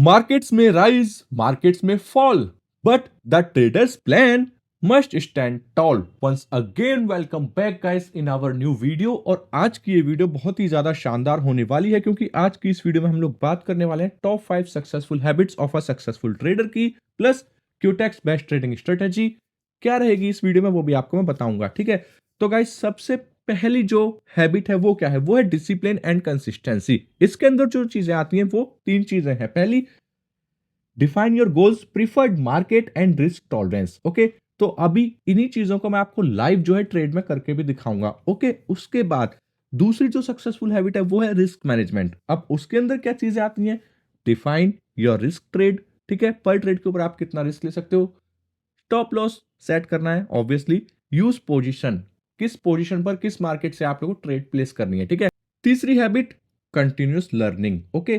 Markets may rise, markets may fall, but the trader's plan must stand tall. Once again, welcome back guys in our new video। और आज की ये video बहुत ही ज्यादा शानदार होने वाली है क्योंकि आज की इस वीडियो में हम लोग बात करने वाले हैं top 5 successful habits of a successful trader की, प्लस क्यूटेक्स बेस्ट ट्रेडिंग स्ट्रेटेजी क्या रहेगी इस वीडियो में वो भी आपको मैं बताऊंगा। ठीक है, तो गाइस सबसे पहली जो हैबिट है वो क्या है, वो है डिसिप्लिन एंड कंसिस्टेंसी। इसके अंदर जो चीजें आती हैं वो तीन चीजें हैं। पहली, define your goals, preferred market and risk tolerance. Okay, तो अभी इन्हीं चीजों को मैं आपको लाइव जो है ट्रेड में करके भी दिखाऊंगा। ओके, उसके बाद दूसरी जो सक्सेसफुल हैबिट है वो है रिस्क मैनेजमेंट। अब उसके अंदर क्या चीजें आती हैं, डिफाइन योर रिस्क ट्रेड। ठीक है, पर ट्रेड के ऊपर आप कितना रिस्क ले सकते हो, स्टॉप लॉस सेट करना है ऑब्वियसली, यूज पोजीशन, किस पोजीशन पर किस मार्केट से आप लोगों को ट्रेड प्लेस करनी है। ठीक है, तीसरी habit continuous learning. Okay,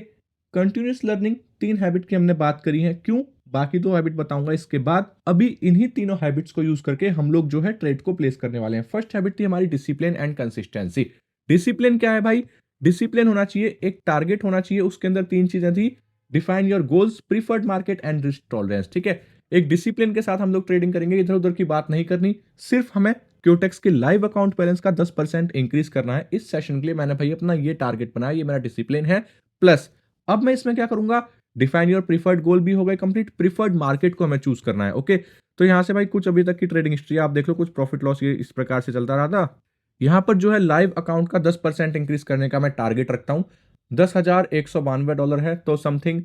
continuous learning, तीन हैबिट की हमने बात करी है, क्यों बाकी दो हैबिट बताऊंगा इसके बाद। अभी इन्हीं तीनों हैबिट्स को यूज करके हम लोग जो है ट्रेड को प्लेस करने वाले हैं। फर्स्ट हैबिट थी हमारी डिसिप्लिन एंड कंसिस्टेंसी। डिसिप्लिन क्या है भाई, डिसिप्लिन होना चाहिए, एक टारगेट होना चाहिए, उसके अंदर तीन चीजें थी, define your goals, preferred market and risk tolerance. ठीक है, एक डिसिप्लिन के साथ हम लोग ट्रेडिंग करेंगे, इधर उधर की बात नहीं करनी, सिर्फ हमें क्यूटेक्स के लाइव अकाउंट बैलेंस का 10% इंक्रीज करना है। इस सेशन के लिए मैंने भाई अपना ये टारगेट बनाया, ये मेरा डिसिप्लिन है। प्लस अब मैं इसमें क्या करूंगा, डिफाइन योर प्रीफर्ड गोल भी हो गए कंप्लीट, प्रीफर्ड मार्केट को हमें चूज करना है। ओके, तो यहां से भाई कुछ अभी तक की ट्रेडिंग हिस्ट्री आप देख लो, कुछ प्रॉफिट लॉस ये इस प्रकार से चलता रहा था। यहां पर जो है लाइव अकाउंट का 10% इंक्रीज करने का मैं टारगेट रखता हूं। $10,192 है, तो समथिंग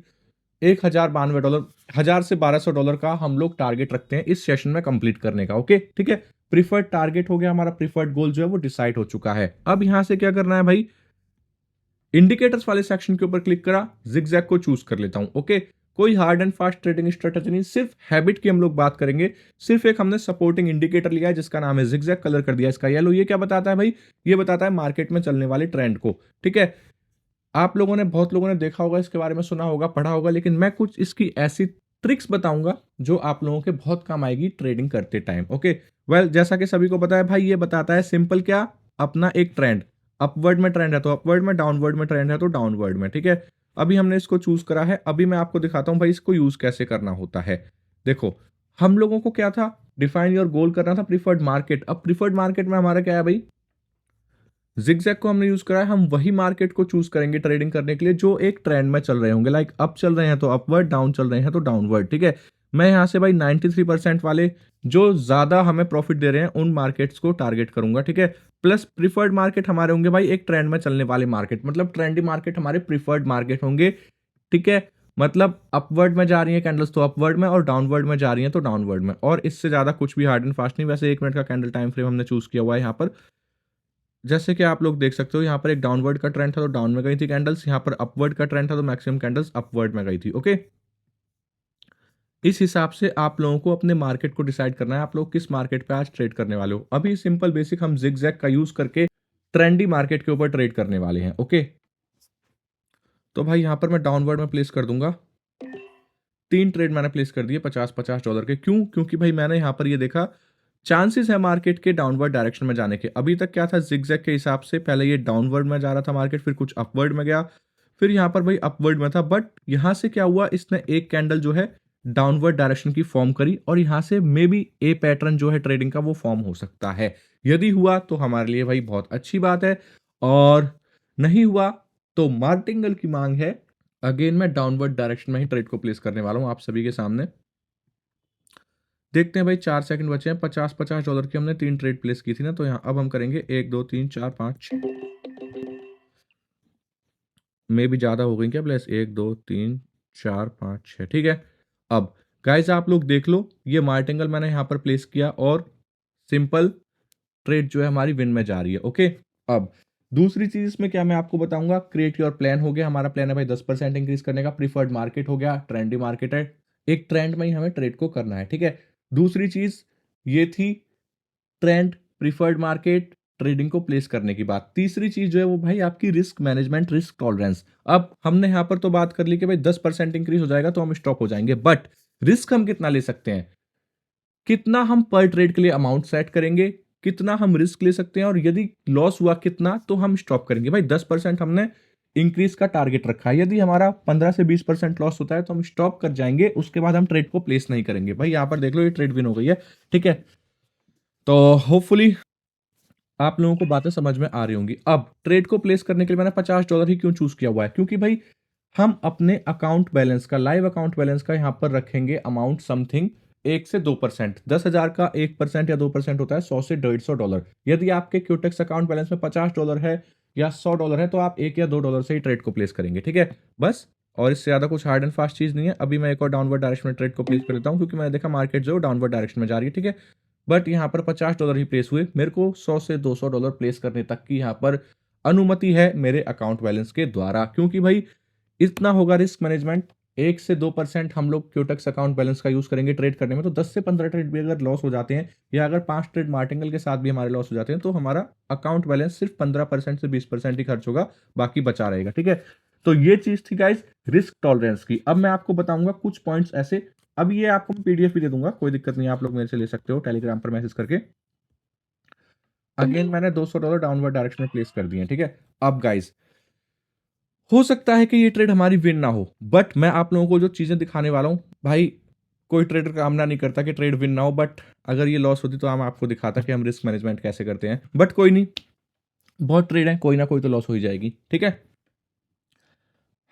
$1,092, 1000 से $1,200 का हम लोग टारगेट रखते हैं इस सेशन में कंप्लीट करने का। ओके, ठीक है, प्रीफर्ड टारगेट हो गया, हमारा प्रीफर्ड गोल जो है वो डिसाइड हो चुका है। अब यहां से क्या करना है भाई, इंडिकेटर्स वाले सेक्शन के ऊपर क्लिक करा, जिगजैग को चूज कर लेता हूं। ओके, कोई hard and fast trading strategy नहीं, सिर्फ हैबिट की हम लोग बात करेंगे। सिर्फ एक हमने सपोर्टिंग इंडिकेटर लिया है जिसका नाम है जिगजैग, कलर कर दिया इसका येलो। ये क्या बताता है भाई, ये बताता है मार्केट में चलने वाले ट्रेंड को। ठीक है, आप लोगों ने, बहुत लोगों ने देखा होगा, इसके बारे में सुना होगा, पढ़ा होगा, लेकिन मैं कुछ इसकी ऐसी ट्रिक्स बताऊंगा जो आप लोगों के बहुत काम आएगी ट्रेडिंग करते टाइम। ओके, वेल जैसा कि सभी को पता है भाई, ये बताता है सिंपल क्या, अपना एक ट्रेंड, अपवर्ड में ट्रेंड है तो अपवर्ड में, डाउनवर्ड में ट्रेंड है तो डाउनवर्ड में। ठीक है, अभी हमने इसको चूज करा है, अभी मैं आपको दिखाता हूं भाई इसको यूज कैसे करना होता है। देखो, हम लोगों को क्या था, डिफाइन योर गोल करना था, प्रीफर्ड मार्केट। अब प्रीफर्ड मार्केट में हमारा क्या है भाई, जिगजैग को हमने यूज करा है, हम वही मार्केट को चूज करेंगे ट्रेडिंग करने के लिए जो एक ट्रेंड में चल रहे होंगे, लाइक अप चल रहे हैं तो अपवर्ड, डाउन चल रहे हैं तो डाउनवर्ड। ठीक है, मैं यहां से भाई 93% वाले जो ज्यादा हमें प्रॉफिट दे रहे हैं उन मार्केट्स को टारगेट करूंगा। ठीक है, प्लस प्रीफर्ड मार्केट हमारे होंगे भाई एक ट्रेंड में चलने वाले मार्केट, मतलब ट्रेंडी मार्केट हमारे प्रीफर्ड मार्केट होंगे। ठीक है, मतलब अपवर्ड में जा रही है कैंडल्स तो अपवर्ड में, और डाउनवर्ड में जा रही है तो डाउनवर्ड में, और इससे ज्यादा कुछ भी हार्ड एंड फास्ट नहीं। वैसे 1 मिनट का कैंडल टाइम फ्रेम हमने चूज किया हुआ है यहाँ पर, जैसे कि आप लोग देख सकते हो यहाँ पर एक डाउनवर्ड का ट्रेंड था तो डाउन में गई थी कैंडल्स, यहाँ पर अपवर्ड का ट्रेंड था तो मैक्सिमम कैंडल्स अपवर्ड में गई थी। ओके, इस हिसाब से आप लोगों को अपने मार्केट को डिसाइड करना है, आप लोग किस मार्केट पे आज ट्रेड करने वाले हो। अभी सिंपल बेसिक हम जिगजैग का यूज करके ट्रेंडी मार्केट के ऊपर ट्रेड करने वाले हैं। ओके, तो भाई यहाँ पर मैं डाउनवर्ड में प्लेस कर दूंगा, 3 ट्रेड मैंने प्लेस कर दिए $50-50 के। क्यों, क्योंकि भाई मैंने यहाँ पर ये देखा चांसेस है मार्केट के डाउनवर्ड डायरेक्शन में जाने के। अभी तक क्या था, जिगजैग के हिसाब से पहले ये डाउनवर्ड में जा रहा था मार्केट, फिर कुछ अपवर्ड में गया, फिर यहाँ पर भाई अपवर्ड में था, बट यहाँ से क्या हुआ, इसने एक कैंडल जो है डाउनवर्ड डायरेक्शन की फॉर्म करी, और यहाँ से मे बी ए पैटर्न जो है ट्रेडिंग का वो फॉर्म हो सकता है। यदि हुआ तो हमारे लिए भाई बहुत अच्छी बात है, और नहीं हुआ तो मार्टिंगल की मांग है। अगेन मैं डाउनवर्ड डायरेक्शन में ही ट्रेड को प्लेस करने वाला हूं आप सभी के सामने। देखते हैं भाई, 4 सेकंड बचे हैं, $50-50 की हमने 3 ट्रेड प्लेस की थी ना, तो यहाँ अब हम करेंगे 1 2 3 4 5 6, में भी ज्यादा हो गई क्या प्लेस, 1 2 3 4 5 6। ठीक है, अब गाइस आप लोग देख लो, ये मार्टिंगल मैंने यहाँ पर प्लेस किया और सिंपल ट्रेड जो है हमारी विन में जा रही है। ओके, अब दूसरी चीज इसमें क्या मैं आपको बताऊंगा, क्रिएट योर प्लान हो गया, हमारा प्लान है भाई 10% इंक्रीज करने का, प्रीफर्ड मार्केट हो गया, ट्रेंडी मार्केट है, एक ट्रेंड में ही हमें ट्रेड को करना है। ठीक है, दूसरी चीज ये थी ट्रेंड, प्रीफर्ड मार्केट, ट्रेडिंग को प्लेस करने की बात। तीसरी चीज जो है वो भाई आपकी रिस्क मैनेजमेंट, रिस्क टॉलरेंस। अब हमने यहां पर तो बात कर ली कि भाई 10% इंक्रीज हो जाएगा तो हम स्टॉप हो जाएंगे, बट रिस्क हम कितना ले सकते हैं, कितना हम पर ट्रेड के लिए अमाउंट सेट करेंगे, कितना हम रिस्क ले सकते हैं, और यदि लॉस हुआ कितना तो हम स्टॉप करेंगे। भाई 10% हमने इंक्रीज का टारगेट रखा है। यदि हमारा 15 से 20% लॉस होता है तो हम स्टॉप कर जाएंगे, उसके बाद हम ट्रेड को प्लेस नहीं करेंगे। भाई यहाँ पर देख लो, ये ट्रेड विन हो गई है, ठीक है। तो होपफुली आप लोगों को बातें समझ में आ रही होंगी। अब ट्रेड को प्लेस करने के लिए मैंने $50 ही क्यों चूज किया हुआ है, क्योंकि भाई हम अपने अकाउंट बैलेंस का, लाइव अकाउंट बैलेंस का यहाँ पर रखेंगे अमाउंट समथिंग 1 से 2%। 10,000 का 1% या 2% होता है $100 से $150। यदि आपके क्यूटेक्स अकाउंट बैलेंस में $50 है या $100 है तो आप $1 या $2 से ही ट्रेड को प्लेस करेंगे, ठीक है बस। और इससे ज्यादा कुछ हार्ड एंड फास्ट चीज नहीं है। अभी मैं एक और डाउनवर्ड डायरेक्शन में ट्रेड को प्लेस कर देता हूँ, क्योंकि मैंने देखा मार्केट जो डाउनवर्ड डायरेक्शन में जा रही है, ठीक है। बट यहाँ पर $50 ही प्लेस हुए, मेरे को $100 से $200 प्लेस करने तक की यहाँ पर अनुमति है मेरे अकाउंट बैलेंस के द्वारा, क्योंकि भाई इतना होगा रिस्क मैनेजमेंट। 1 से 2% हम लोग क्यूटेक्स अकाउंट बैलेंस का यूज करेंगे ट्रेड करने में, तो 10 से 15 ट्रेड भी अगर लॉस हो जाते हैं, या अगर 5 ट्रेड मार्टिंगल के साथ भी हमारे लॉस हो जाते हैं, तो हमारा अकाउंट बैलेंस सिर्फ 15% से 20% ही खर्च होगा, बाकी बचा रहेगा, ठीक है। तो ये चीज थी गाइस रिस्क टॉलरेंस की। अब मैं आपको बताऊंगा कुछ पॉइंट्स ऐसे। अब ये आपको मैं पीडीएफ भी दे दूंगा, कोई दिक्कत नहीं है, आप लोग मेरे से ले सकते हो टेलीग्राम पर मैसेज करके। अगेन मैंने $200 डाउनवर्ड डायरेक्शन में प्लेस कर दिए, ठीक है। अब गाइस हो सकता है कि ये ट्रेड हमारी विन ना हो, बट मैं आप लोगों को जो चीजें दिखाने वाला हूं, भाई कोई ट्रेडर कामना नहीं करता कि ट्रेड विन ना हो, बट अगर ये लॉस होती तो हम आपको दिखाता कि हम रिस्क मैनेजमेंट कैसे करते हैं। बट कोई नहीं, बहुत ट्रेड है, कोई ना कोई तो लॉस हो ही जाएगी, ठीक है।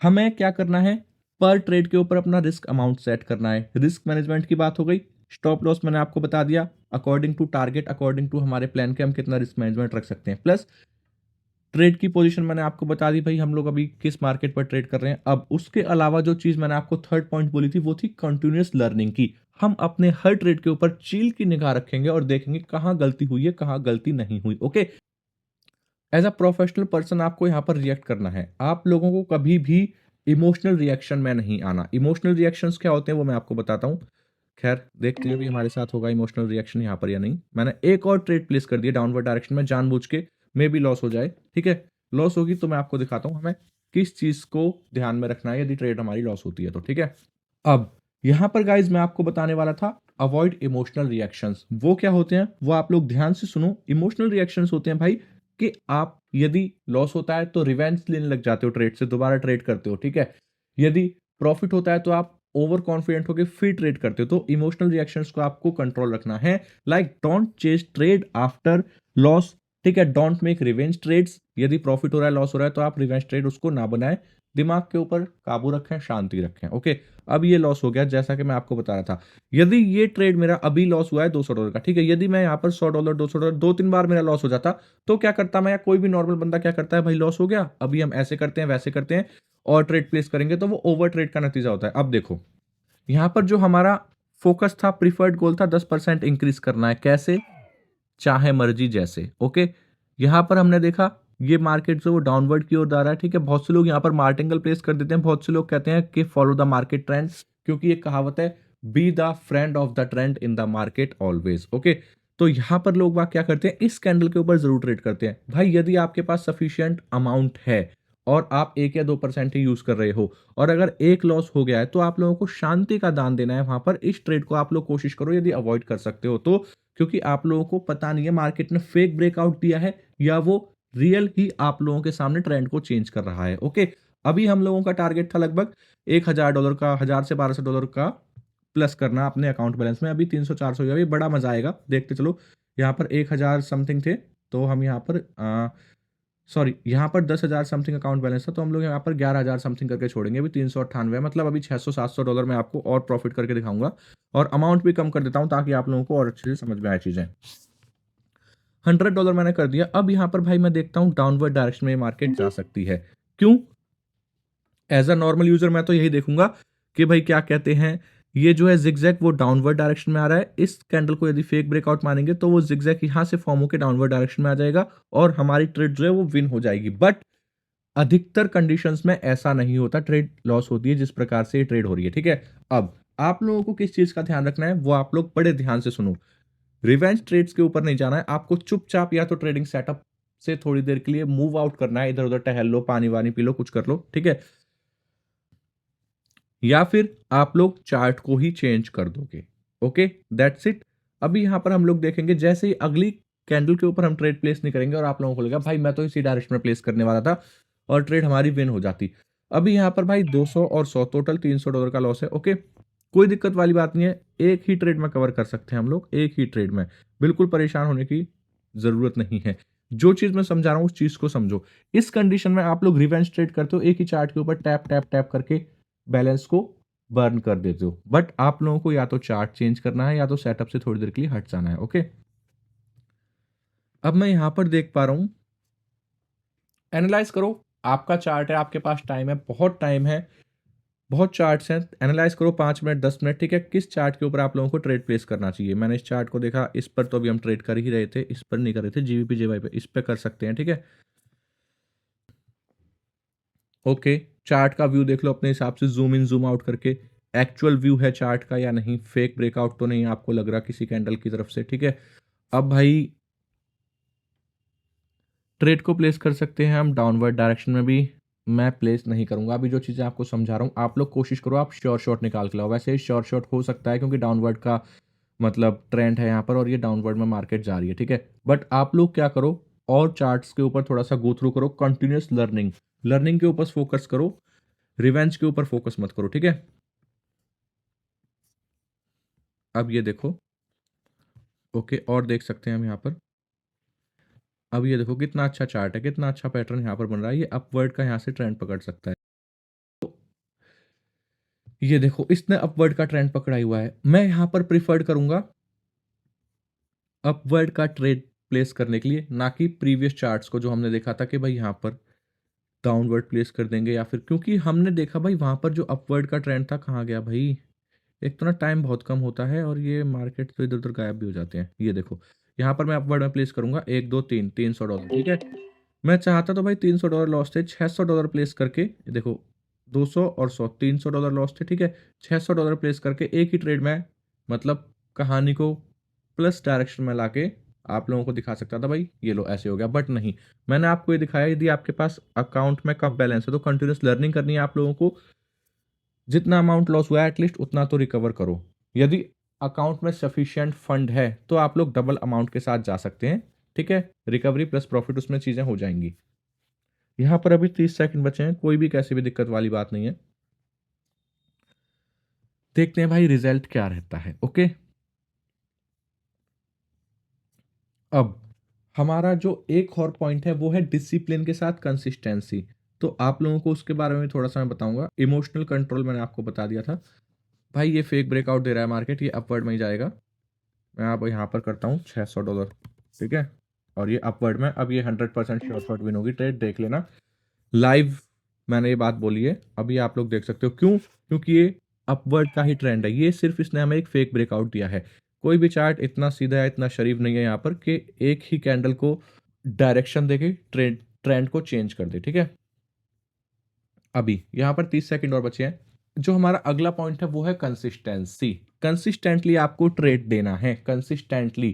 हमें क्या करना है, पर ट्रेड के ऊपर अपना रिस्क अमाउंट सेट करना है। रिस्क मैनेजमेंट की बात हो गई। स्टॉप लॉस मैंने आपको बता दिया, according to target, according to हमारे प्लान के हम कितना रिस्क मैनेजमेंट रख सकते हैं। प्लस ट्रेड की पोजीशन मैंने आपको बता दी, भाई हम लोग अभी किस मार्केट पर ट्रेड कर रहे हैं। अब उसके अलावा जो चीज मैंने आपको थर्ड पॉइंट बोली थी, वो थी कंटिन्यूअस लर्निंग की। हम अपने हर ट्रेड के ऊपर चील की निगाह रखेंगे और देखेंगे कहां गलती हुई है, कहां गलती नहीं हुई, okay. As a professional person आपको यहां पर रिएक्ट करना है। आप लोगों को कभी भी इमोशनल रिएक्शन में नहीं आना। इमोशनल रिएक्शंस क्या होते हैं वो मैं आपको बताता हूं। खैर देखते हैं भी हमारे साथ होगा इमोशनल रिएक्शन यहाँ पर या नहीं। मैंने एक और ट्रेड प्लेस कर दिया डाउनवर्ड डायरेक्शन में, जानबूझ के, मे भी लॉस हो जाए, ठीक है। लॉस होगी तो मैं आपको दिखाता हूं हमें किस चीज को ध्यान में रखना है यदि ट्रेड हमारी लॉस होती है तो, ठीक है। अब यहां पर गाइज मैं आपको बताने वाला था अवॉइड इमोशनल रिएक्शंस। वो क्या होते हैं वो आप लोग ध्यान से सुनो। इमोशनल रिएक्शंस होते हैं भाई कि आप यदि लॉस होता है तो रिवेंज लेने लग जाते हो, ट्रेड से दोबारा ट्रेड करते हो, ठीक है। यदि प्रॉफिट होता है तो आप ओवर कॉन्फिडेंट होकर फिर ट्रेड करते हो। तो इमोशनल रिएक्शंस को आपको कंट्रोल रखना है। Like don't chase trade after loss, ठीक है। Don't make revenge trades. यदि प्रॉफिट हो रहा है, लॉस हो रहा है, तो आप रिवेंज ट्रेड उसको ना बनाएं। दिमाग के ऊपर काबू रखें, शांति रखें, ओके। अब ये लॉस हो गया जैसा कि मैं आपको बता रहा था। यदि ये ट्रेड मेरा अभी लॉस हुआ है $200 का, ठीक है। यदि मैं यहाँ पर $100 $200 2-3 बार मेरा लॉस हो जाता तो क्या करता मैं, या कोई भी नॉर्मल बंदा क्या करता है, भाई लॉस हो गया, अभी हम ऐसे करते हैं वैसे करते हैं और ट्रेड प्लेस करेंगे, तो वो ओवर ट्रेड का नतीजा होता है। अब देखो यहां पर जो हमारा फोकस था, प्रीफर्ड गोल था 10% इंक्रीज करना है। कैसे, चाहे मर्जी जैसे, ओके। यहां पर हमने देखा ये मार्केट जो वो डाउनवर्ड की ओर जा रहा है, ठीक है। बहुत से लोग यहां पर मार्टिंगल प्लेस कर देते हैं, बहुत से लोग कहते हैं कि फॉलो द मार्केट ट्रेंड, क्योंकि ये कहावत है be the friend of the trend in the market always, okay. तो यहां पर लोग बात क्या करते हैं, इस कैंडल के ऊपर जरूर ट्रेड करते हैं। भाई यदि आपके पास सफिशियंट अमाउंट है और आप 1 या 2% ही यूज कर रहे हो, और अगर एक लॉस हो गया है, तो आप लोगों को शांति का दान देना है वहां पर। इस ट्रेड को आप लोग कोशिश करो यदि अवॉइड कर सकते हो तो, क्योंकि आप लोगों को पता नहीं है मार्केट ने फेक ब्रेकआउट दिया है या वो रियल ही आप लोगों के सामने ट्रेंड को चेंज कर रहा है, ओके। अभी हम लोगों का टारगेट था लगभग $1,000 का, 1,000 से $1,200 का प्लस करना अपने अकाउंट बैलेंस में। अभी 300-400 हुआ, अभी बड़ा मजा आएगा, देखते चलो। यहाँ पर 1,000 समथिंग थे, तो हम यहाँ पर सॉरी यहाँ पर 10,000 समथिंग अकाउंट बैलेंस था, तो हम लोग यहाँ पर 11,000 समथिंग करके छोड़ेंगे। अभी 398, मतलब अभी $600-700 मैं आपको और प्रॉफिट करके दिखाऊंगा, और अमाउंट भी कम कर देता हूँ ताकि आप लोगों को और अच्छे से समझ में आए चीजें। $100 मैंने कर दिया। अब यहाँ पर भाई मैं देखता हूँ डाउनवर्ड डायरेक्शन में मार्केट जा सकती है। क्यों, एज अ नॉर्मल यूजर मैं तो यही देखूंगा कि भाई क्या कहते हैं, ये जो है जिगजैग वो डाउनवर्ड डायरेक्शन में आ रहा है। इस कैंडल को यदि फेक ब्रेकआउट मानेंगे तो वो जिगजैग यहां से फॉर्म होकर डाउनवर्ड डायरेक्शन में आ जाएगा और हमारी ट्रेड जो है वो विन हो जाएगी। बट अधिकतर कंडीशंस में ऐसा नहीं होता, ट्रेड लॉस होती है जिस प्रकार से ये ट्रेड हो रही है, ठीक है। अब आप लोगों को किस चीज का ध्यान रखना है वो आप लोग बड़े ध्यान से सुनो। रिवेंज ट्रेड्स के ऊपर नहीं जाना है आपको। चुपचाप या तो ट्रेडिंग सेटअप से थोड़ी देर के लिए मूव आउट करना है, इधर उधर टहल लो, पानी वानी पी लो, कुछ कर लो, ठीक है। या फिर आप लोग चार्ट को ही चेंज कर दोगे, ओके, दैट्स इट। अभी यहां पर हम लोग देखेंगे जैसे ही अगली कैंडल के ऊपर हम ट्रेड प्लेस नहीं करेंगे और आप लोगों को लगेगा भाई मैं तो इसी डायरेक्शन में प्लेस करने वाला था, और ट्रेड हमारी विन हो जाती। अभी यहाँ पर भाई 200 और 100 टोटल $300 का लॉस है। ओके, कोई दिक्कत वाली बात नहीं है, एक ही ट्रेड में कवर कर सकते हैं हम लोग, एक ही ट्रेड में, बिल्कुल परेशान होने की जरूरत नहीं है। जो चीज मैं समझा रहा हूं उस चीज को समझो। इस कंडीशन में आप लोग रिवेंज ट्रेड करते हो, एक ही चार्ट के ऊपर टैप टैप टैप करके बैलेंस को बर्न कर देते हो। बट आप लोगों को या तो चार्ट चेंज करना है या तो सेटअप से थोड़ी देर के लिए हट जाना है। ओके, अब मैं यहां पर देख पा रहा हूं, एनालाइज करो, आपका चार्ट है, आपके पास टाइम है, बहुत टाइम है, बहुत चार्ट्स हैं, एनालाइज करो 5 मिनट 10 मिनट, ठीक है, किस चार्ट के ऊपर आप लोगों को ट्रेड प्लेस करना चाहिए। मैंने इस चार्ट को देखा, इस पर तो अभी हम ट्रेड कर ही रहे थे, इस पर नहीं कर रहे थे, जीबीपी जेवाई पे, इस पे कर सकते हैं, ठीक है। ओके, चार्ट का व्यू देख लो अपने हिसाब से, जूम इन जूम आउट करके, एक्चुअल व्यू है चार्ट का या नहीं, फेक ब्रेकआउट तो नहीं आपको लग रहा किसी कैंडल की तरफ से, ठीक है। अब भाई ट्रेड को प्लेस कर सकते हैं हम डाउनवर्ड डायरेक्शन में भी, मैं प्लेस नहीं करूंगा। अभी जो चीज़ें आपको समझा रहा हूँ, आप लोग कोशिश करो आप श्योर शॉट निकाल के लाओ। वैसे श्योर शॉट हो सकता है क्योंकि डाउनवर्ड का मतलब ट्रेंड है यहाँ पर और ये डाउनवर्ड में मार्केट जा रही है, ठीक है। बट आप लोग क्या करो, और चार्ट्स के ऊपर थोड़ा सा गो थ्रू करो, कंटिन्यूस लर्निंग, लर्निंग के ऊपर फोकस करो, रिवेंज के ऊपर फोकस मत करो, ठीक है। अब ये देखो, ओके, और देख सकते हैं हम यहाँ पर, अब ये देखो कितना अच्छा चार्ट है, कितना अच्छा पैटर्न यहाँ पर बन रहा है, ये अपवर्ड का यहाँ से ट्रेंड पकड़ सकता है। ये देखो इसने अपवर्ड का ट्रेंड पकड़ा हुआ है, मैं यहां पर प्रिफर्ड करूंगा अपवर्ड का ट्रेड प्लेस करने के लिए, ना कि प्रीवियस चार्ट्स को जो हमने देखा था कि भाई यहां पर डाउनवर्ड प्लेस कर देंगे या फिर, क्योंकि हमने देखा भाई वहां पर जो अपवर्ड का ट्रेंड था कहाँ गया भाई। एक तो ना टाइम बहुत कम होता है और ये मार्केट तो इधर उधर गायब भी हो जाते हैं। ये देखो यहाँ पर मैं अपवर्ड में प्लेस करूंगा, 1 2 3 $300, ठीक है। मैं चाहता तो भाई $300 लॉस थे, $600 प्लेस करके, ये देखो 200 और 100 $300 लॉस थे, ठीक है। $600 प्लेस करके एक ही ट्रेड में मतलब कहानी को प्लस डायरेक्शन में लाके आप लोगों को दिखा सकता था भाई ये लो ऐसे हो गया, बट नहीं, मैंने आपको ये दिखाया। यदि आपके पास अकाउंट में कम बैलेंस है तो कंटिन्यूस लर्निंग करनी है आप लोगों को, जितना अमाउंट लॉस हुआ है एटलीस्ट उतना तो रिकवर करो। यदि अकाउंट में सफिशिएंट फंड है तो आप लोग डबल अमाउंट के साथ जा सकते हैं, ठीक है, रिकवरी प्लस प्रॉफिट उसमें चीज़ें हो जाएंगी। यहाँ पर अभी 30 सेकंड बचे हैं, कोई भी कैसी भी दिक्कत वाली बात नहीं है। देखते हैं भाई रिजल्ट क्या रहता है। ओके, अब हमारा जो एक और पॉइंट है वो है डिसिप्लिन के साथ कंसिस्टेंसी। तो आप लोगों को उसके बारे में थोड़ा सा मैं बताऊंगा। इमोशनल कंट्रोल मैंने आपको बता दिया था भाई, ये फेक ब्रेकआउट दे रहा है मार्केट, ये अपवर्ड में ही जाएगा। मैं आप यहाँ पर करता हूँ $600, ठीक है, और ये अपवर्ड में, अब ये 100% श्योर शॉट विन होगी, ट्रेड देख लेना लाइव, मैंने ये बात बोली है, अभी आप लोग देख सकते हो। क्यों? क्योंकि ये अपवर्ड का ही ट्रेंड है, ये सिर्फ इसने हमें एक फेक ब्रेकआउट दिया है। कोई भी चार्ट इतना सीधा है, इतना शरीफ नहीं है यहाँ पर कि एक ही कैंडल को डायरेक्शन देके ट्रेंड ट्रेंड को चेंज कर दे, ठीक है। अभी यहाँ पर 30 सेकंड और बचे हैं। जो हमारा अगला पॉइंट है वो है कंसिस्टेंसी। कंसिस्टेंटली आपको ट्रेड देना है, कंसिस्टेंटली,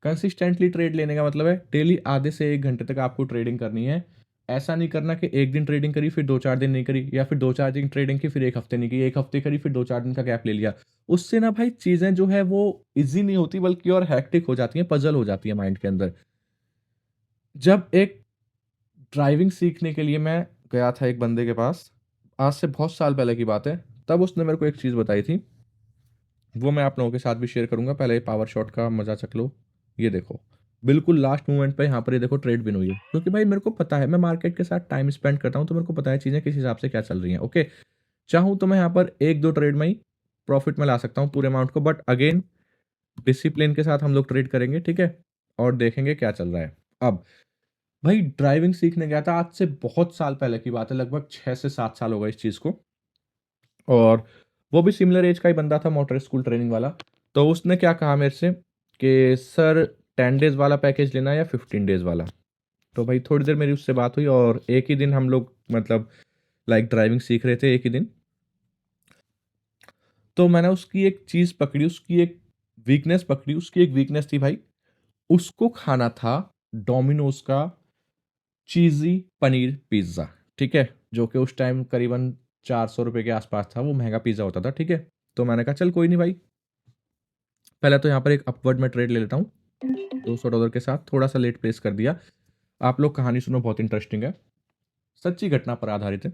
कंसिस्टेंटली ट्रेड लेने का मतलब है डेली आधे से 1 घंटे तक आपको ट्रेडिंग करनी है। ऐसा नहीं करना कि एक दिन ट्रेडिंग करी फिर 2 4 दिन नहीं करी, या फिर 2 4 दिन ट्रेडिंग की फिर 1 हफ्ते नहीं की, 1 हफ्ते करी फिर 2 4 दिन का गैप ले लिया। उससे ना भाई चीजें जो है वो इजी नहीं होती बल्कि और हैक्टिक हो जाती हैं, पजल हो जाती है माइंड के अंदर। जब एक ड्राइविंग सीखने के लिए मैं गया था एक बंदे के पास, आज से बहुत साल पहले की बात है, तब उसने मेरे को एक चीज़ बताई थी, वो मैं आप लोगों के साथ भी शेयर करूंगा। पहले पावर शॉट का मजा चख लो। ये देखो बिल्कुल लास्ट मोमेंट पे यहाँ पर ये देखो ट्रेड बिन हुई है, क्योंकि भाई मेरे को पता है, मैं मार्केट के साथ टाइम स्पेंड करता हूँ तो मेरे को पता है चीज़ें किस हिसाब से क्या चल रही हैं। ओके, चाहूँ तो मैं यहाँ पर 1 2 ट्रेड में ही प्रॉफिट में ला सकता हूँ पूरे अमाउंट को, बट अगेन डिसिप्लिन के साथ हम लोग ट्रेड करेंगे, ठीक है, और देखेंगे क्या चल रहा है। अब भाई ड्राइविंग सीखने गया था, आज से बहुत साल पहले की बात है, लगभग 6 से 7 साल हो गए इस चीज़ को, और वो भी सिमिलर एज का ही बंदा था, मोटर स्कूल ट्रेनिंग वाला। तो उसने क्या कहा मेरे से कि सर 10 डेज वाला पैकेज लेना या 15 डेज वाला। तो भाई थोड़ी देर मेरी उससे बात हुई और एक ही दिन हम लोग मतलब ड्राइविंग सीख रहे थे एक ही दिन। तो मैंने उसकी एक चीज़ पकड़ी, उसकी एक वीकनेस पकड़ी। उसकी एक वीकनेस थी भाई, उसको खाना था डोमिनोज का चीज़ी पनीर पिज़्ज़ा, ठीक है, जो कि उस टाइम करीबन ₹400 के आसपास था, वो महंगा पिज़्ज़ा होता था, ठीक है। तो मैंने कहा चल कोई नहीं भाई, पहले तो यहाँ पर एक अपवर्ड में ट्रेड ले लेता हूँ $200 के साथ, थोड़ा सा लेट प्लेस कर दिया। आप लोग कहानी सुनो, बहुत इंटरेस्टिंग है। सच्ची घटना पर आधारित है।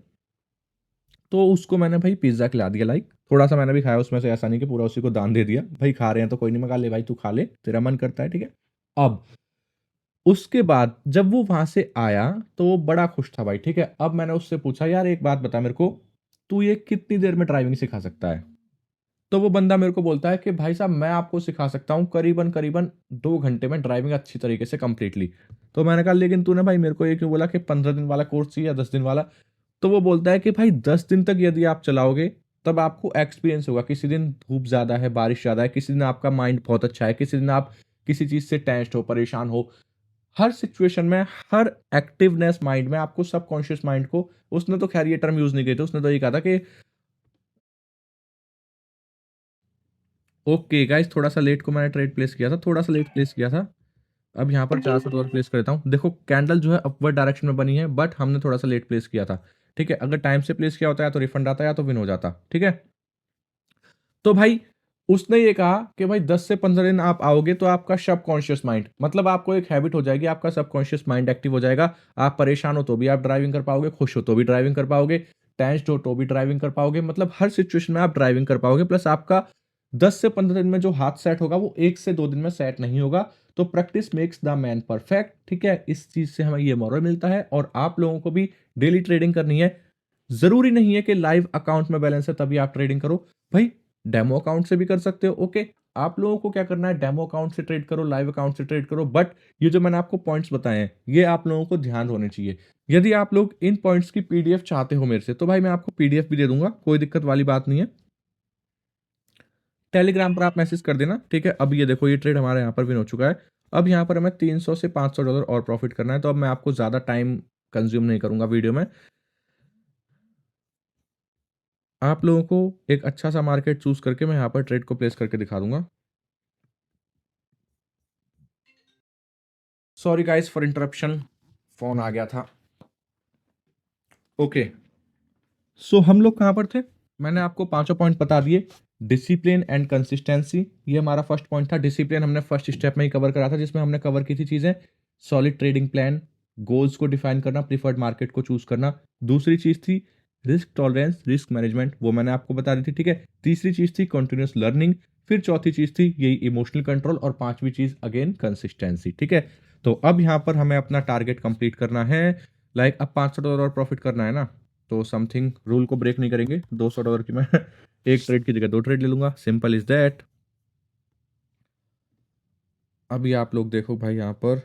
तो उसको मैंने भाई पिज़्ज़ा खिला दिया, लाइक थोड़ा सा मैंने भी खाया उसमें से, ऐसा नहीं कि पूरा उसी को दान दे दिया। भाई खा रहे हैं तो कोई नहीं, मैं कहा ले भाई तू खा ले, तेरा मन करता है, ठीक है। अब उसके बाद जब वो वहां से आया तो वो बड़ा खुश था भाई, ठीक है। अब मैंने उससे पूछा यार एक बात बता मेरे को, तू ये कितनी देर में ड्राइविंग सिखा सकता है? तो वो बंदा मेरे को बोलता है कि भाई साहब मैं आपको सिखा सकता हूँ करीबन करीबन 2 घंटे में ड्राइविंग अच्छी तरीके से कंप्लीटली। तो मैंने कहा लेकिन तूने भाई मेरे को ये क्यों बोला कि 15 दिन वाला कोर्स चाहिए या 10 दिन वाला? तो वो बोलता है कि भाई 10 दिन तक यदि आप चलाओगे तब आपको एक्सपीरियंस होगा। किसी दिन धूप ज्यादा है, बारिश ज्यादा है, किसी दिन आपका माइंड बहुत अच्छा है, किसी दिन आप किसी चीज से टेंस्ड हो, परेशान हो, हर सिचुएशन में, हर एक्टिवनेस माइंड में आपको सबकॉन्शियस माइंड को, उसने तो खैर ये टर्म यूज नहीं की थी, उसने तो ये कहा था कि ओके गाइस थोड़ा सा लेट को मैंने ट्रेड प्लेस किया था, थोड़ा सा लेट प्लेस किया था। अब यहाँ पर $400 प्लेस कर देता हूँ। देखो कैंडल जो है अपवर्ड डायरेक्शन में बनी है, बट हमने थोड़ा सा लेट प्लेस किया था, ठीक है। अगर टाइम से प्लेस किया होता है तो रिफंड आता या तो विन हो जाता, ठीक है। तो भाई उसने ये कहा कि भाई 10 से 15 दिन आप आओगे तो आपका सबकॉन्शियस माइंड, मतलब आपको एक हैबिट हो जाएगी, आपका सबकॉन्शियस माइंड एक्टिव हो जाएगा। आप परेशान हो तो भी आप ड्राइविंग कर पाओगे, खुश हो तो भी ड्राइविंग कर पाओगे, टेंस्ड हो तो भी ड्राइविंग कर पाओगे, मतलब हर सिचुएशन में आप ड्राइविंग कर पाओगे। प्लस आपका 10 से 15 दिन में जो हाथ सेट होगा वो 1 से 2 दिन में सेट नहीं होगा। तो practice makes the man perfect, ठीक है। इस चीज से हमें ये मॉरल मिलता है। और आप लोगों को भी डेली ट्रेडिंग करनी है। जरूरी नहीं है कि लाइव अकाउंट में बैलेंस है तभी आप ट्रेडिंग करो, भाई डेमो अकाउंट से भी कर सकते हो, ओके। आप लोगों को क्या करना है, डेमो अकाउंट से ट्रेड करो, लाइव अकाउंट से ट्रेड करो, बट ये जो मैंने आपको पॉइंट्स बताए हैं ये आप लोगों को ध्यान होने चाहिए। यदि आप लोग इन पॉइंट्स की पीडीएफ चाहते हो मेरे से तो भाई मैं आपको पीडीएफ भी दे दूंगा, कोई दिक्कत वाली बात नहीं है। टेलीग्राम पर आप मैसेज कर देना, ठीक है। अब ये देखो ये ट्रेड हमारे यहाँ पर विन हो चुका है। अब यहाँ पर हमें $300 से $500 और प्रॉफिट करना है। तो अब मैं आपको ज़्यादा टाइम कंज्यूम नहीं करूंगा वीडियो में, आप लोगों को एक अच्छा सा मार्केट चूज करके मैं यहाँ पर ट्रेड को प्लेस करके दिखा दूंगा। Sorry guys for interruption, phone आ गया था, ओके। सो हम लोग कहाँ पर थे, मैंने आपको पांचों पॉइंट बता दिए। डिसिप्लिन एंड कंसिस्टेंसी, ये हमारा फर्स्ट पॉइंट था। डिसिप्लिन हमने फर्स्ट स्टेप में ही कवर करा था, जिसमें हमने कवर की थी चीजें, सॉलिड ट्रेडिंग प्लान, गोल्स को डिफाइन करना, प्रीफर्ड मार्केट को चूज करना। दूसरी चीज थी रिस्क टॉलरेंस, रिस्क मैनेजमेंट, वो मैंने आपको बता दी थी, ठीक है। तीसरी चीज थी कॉन्टिन्यूस लर्निंग। फिर चौथी चीज थी यही इमोशनल कंट्रोल, और पांचवी चीज अगेन कंसिस्टेंसी, ठीक है। तो अब यहाँ पर हमें अपना टारगेट कंप्लीट करना है, लाइक अब $500 और प्रॉफिट करना है ना। तो समथिंग रूल को ब्रेक नहीं करेंगे, $200 की मैं एक ट्रेड की जगह 2 ट्रेड ले लूंगा, सिंपल इज दैट। अभी आप लोग देखो भाई यहाँ पर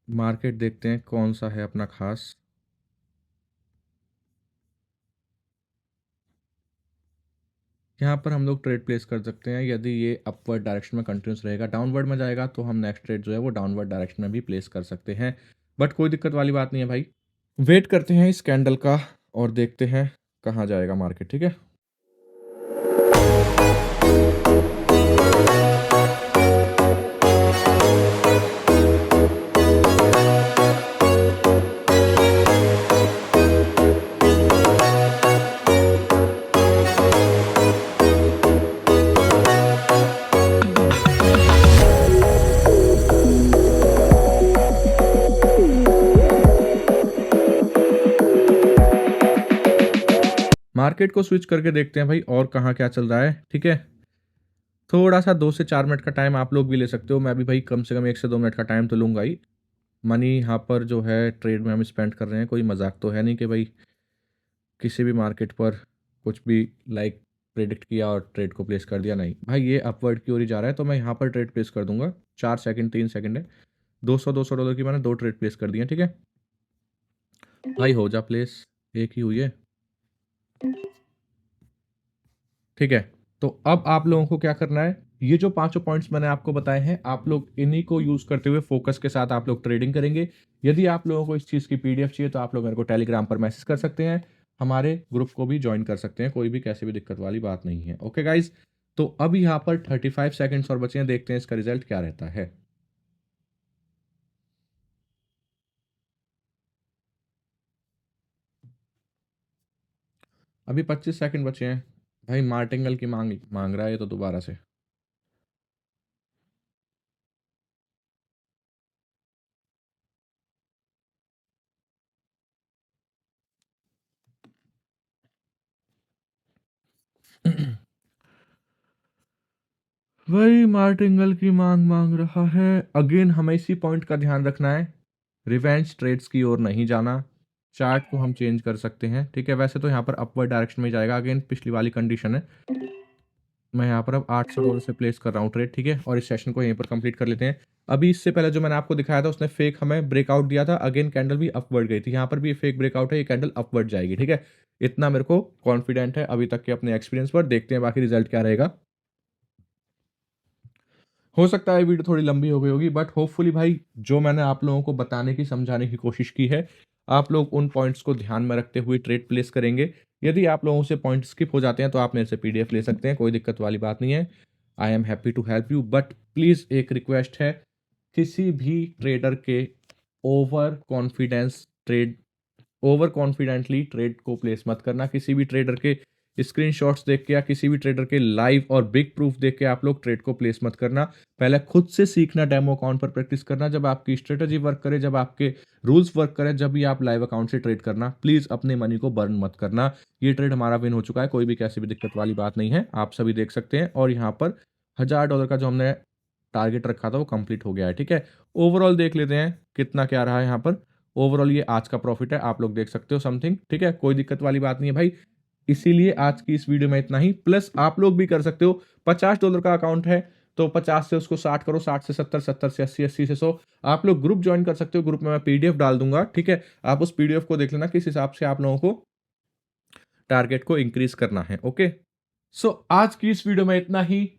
मार्केट देखते हैं कौन सा है अपना खास। यहाँ पर हम लोग ट्रेड प्लेस कर सकते हैं यदि ये अपवर्ड डायरेक्शन में कंटिन्यूस रहेगा, डाउनवर्ड में जाएगा तो हम नेक्स्ट ट्रेड जो है वो डाउनवर्ड डायरेक्शन में भी प्लेस कर सकते हैं, बट कोई दिक्कत वाली बात नहीं है भाई। वेट करते हैं इस कैंडल का और देखते हैं कहाँ जाएगा मार्केट, ठीक है। मार्केट को स्विच करके देखते हैं भाई और कहाँ क्या चल रहा है, ठीक है। थोड़ा सा 2 से 4 मिनट का टाइम आप लोग भी ले सकते हो, मैं भी भाई कम से कम 1 से 2 मिनट का टाइम तो लूंगा ही। मनी यहाँ पर जो है ट्रेड में हम स्पेंड कर रहे हैं, कोई मजाक तो है नहीं कि भाई किसी भी मार्केट पर कुछ भी लाइक प्रेडिक्ट किया और ट्रेड को प्लेस कर दिया, नहीं भाई ये अपवर्ड की ओर ही जा रहा है तो मैं यहाँ पर ट्रेड प्लेस कर दूंगा। 4 सेकंड 3 सेकंड है, $200 की मैंने 2 ट्रेड प्लेस कर दिए, ठीक है भाई। हो जा प्लेस, एक ही हुई है, ठीक है। तो अब आप लोगों को क्या करना है, ये जो पांचों पॉइंट्स मैंने आपको बताए हैं आप लोग इन्हीं को यूज करते हुए फोकस के साथ आप लोग ट्रेडिंग करेंगे। यदि आप लोगों को इस चीज की पीडीएफ चाहिए तो आप लोग मेरे को टेलीग्राम पर मैसेज कर सकते हैं, हमारे ग्रुप को भी ज्वाइन कर सकते हैं, कोई भी कैसे भी दिक्कत वाली बात नहीं है, ओके गाइज। तो अब यहाँ पर 35 सेकेंड्स और बचे हैं, देखते हैं इसका रिजल्ट क्या रहता है। अभी 25 सेकंड बचे हैं भाई। मार्टिंगल की मांग मांग रहा है ये तो दोबारा से। वही मार्टिंगल की मांग मांग रहा है। अगेन हमें इसी पॉइंट का ध्यान रखना है, रिवेंज ट्रेड्स की ओर नहीं जाना। चार्ट को हम चेंज कर सकते हैं, ठीक है। वैसे तो यहाँ पर अपवर्ड डायरेक्शन में जाएगा, अगेन पिछली वाली कंडीशन है। मैं यहाँ पर अब $800 से प्लेस कर रहा हूँ ट्रेड, ठीक है। और इस सेशन को यहीं पर कंप्लीट कर लेते हैं। अभी इससे पहले जो मैंने आपको दिखाया था उसने फेक हमें ब्रेकआउट दिया था, अगेन कैंडल भी अपवर्ड गई थी। यहाँ पर भी फेक ब्रेकआउट है, ये कैंडल अपवर्ड जाएगी, ठीक है। इतना मेरे को कॉन्फिडेंट है अभी तक के अपने एक्सपीरियंस पर। देखते हैं बाकी रिजल्ट क्या रहेगा। हो सकता है वीडियो थोड़ी लंबी हो गई होगी, बट होपफुली भाई जो मैंने आप लोगों को बताने की समझाने की कोशिश की है, आप लोग उन पॉइंट्स को ध्यान में रखते हुए ट्रेड प्लेस करेंगे। यदि आप लोगों से पॉइंट स्किप हो जाते हैं तो आप मेरे से पीडीएफ ले सकते हैं, कोई दिक्कत वाली बात नहीं है। I am happy to help you, but please एक रिक्वेस्ट है, किसी भी ट्रेडर के ओवर कॉन्फिडेंटली ट्रेड को प्लेस मत करना। किसी भी ट्रेडर के स्क्रीनशॉट्स देख के या किसी भी ट्रेडर के लाइव और बिग प्रूफ देख के आप लोग ट्रेड को प्लेस मत करना। पहले खुद से सीखना, डेमो अकाउंट पर प्रैक्टिस करना। जब आपकी स्ट्रेटजी वर्क करे, जब आपके रूल्स वर्क करें, जब भी आप लाइव अकाउंट से ट्रेड करना। प्लीज़ अपने मनी को बर्न मत करना। ये ट्रेड हमारा विन हो चुका है, कोई भी कैसी भी दिक्कत वाली बात नहीं है, आप सभी देख सकते हैं। और यहाँ पर $1000 का जो हमने टारगेट रखा था वो कंप्लीट हो गया है, ठीक है। ओवरऑल देख लेते हैं कितना क्या रहा है यहाँ पर। ओवरऑल ये आज का प्रॉफिट है, आप लोग देख सकते हो समथिंग, ठीक है। कोई दिक्कत वाली बात नहीं है भाई। इसीलिए आज की इस वीडियो में इतना ही। प्लस आप लोग भी कर सकते हो, $50 का अकाउंट है तो 50 से उसको 60 करो, 60 से 70, 70 से 80, 80 से 100। आप लोग ग्रुप ज्वाइन कर सकते हो, ग्रुप में मैं पीडीएफ डाल दूंगा, ठीक है। आप उस पीडीएफ को देख लेना किस हिसाब से आप लोगों को टारगेट को इंक्रीज करना है, ओके। सो आज की इस वीडियो में इतना ही।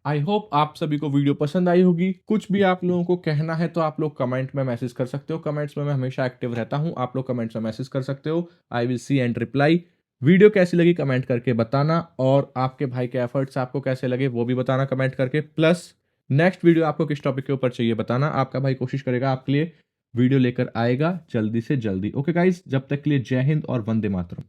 आई होप आप सभी को वीडियो पसंद आई होगी। कुछ भी आप लोगों को कहना है तो आप लोग कमेंट में मैसेज कर सकते हो। कमेंट्स में मैं हमेशा एक्टिव रहता हूं, आप लोग कमेंट्स में मैसेज कर सकते हो। I will see and reply. Video कैसी लगी कमेंट करके बताना, और आपके भाई के एफर्ट्स आपको कैसे लगे वो भी बताना कमेंट करके। प्लस नेक्स्ट वीडियो आपको किस टॉपिक के ऊपर चाहिए बताना, आपका भाई कोशिश करेगा आपके लिए वीडियो लेकर आएगा जल्दी से जल्दी। ओके गाइज, जब तक के लिए जय हिंद और वंदे मातरम।